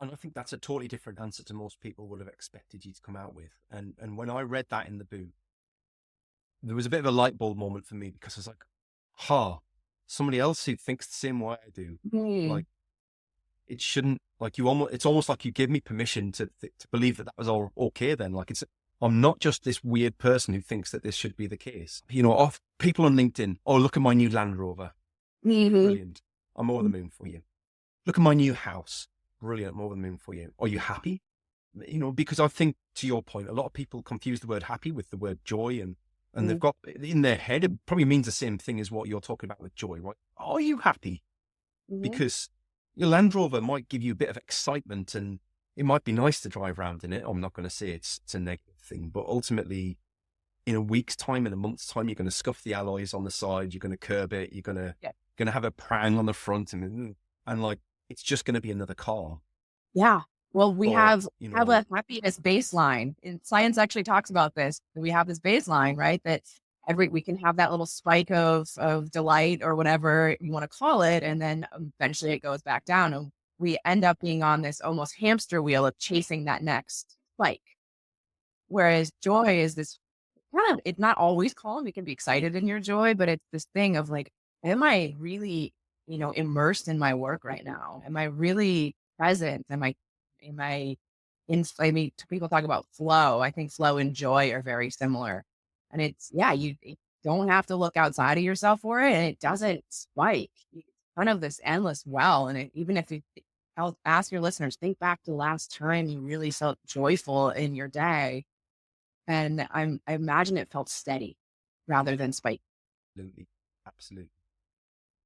And I think that's a totally different answer to most people would have expected you to come out with. And when I read that in the book, there was a bit of a light bulb moment for me because I was like, somebody else who thinks the same way I do. Hmm. Like, it shouldn't, like, it's almost like you give me permission to believe that that was all okay then. Like, I'm not just this weird person who thinks that this should be the case. Off people on LinkedIn, oh, look at my new Land Rover. Hmm. Brilliant. I'm over the moon for you. Look at my new house. Brilliant. I'm over the moon for you. Are you happy? Because I think, to your point, a lot of people confuse the word happy with the word joy, and they've got in their head, it probably means the same thing as what you're talking about with joy, right? Are you happy? Hmm. Because your Land Rover might give you a bit of excitement, and it might be nice to drive around in it. I'm not going to say it's a negative thing, but ultimately, in a week's time, in a month's time, you're going to scuff the alloys on the side, you're going to curb it, you're Yeah. going to have a prang on the front, and like it's just going to be another car. Yeah. Well, we But have a happiness baseline, and science actually talks about this. We have this baseline, right? That we can have that little spike of delight or whatever you want to call it, and then eventually it goes back down, and we end up being on this almost hamster wheel of chasing that next spike. Whereas joy is this kind of, it's not always calm. You can be excited in your joy, but it's this thing of like, am I really, immersed in my work right now? Am I really present? Am I I mean, people talk about flow. I think flow and joy are very similar. And yeah, you don't have to look outside of yourself for it. And it doesn't spike. It's kind of this endless well. And even if I'll ask your listeners, think back to the last time you really felt joyful in your day, and I imagine it felt steady rather than spike. absolutely, absolutely.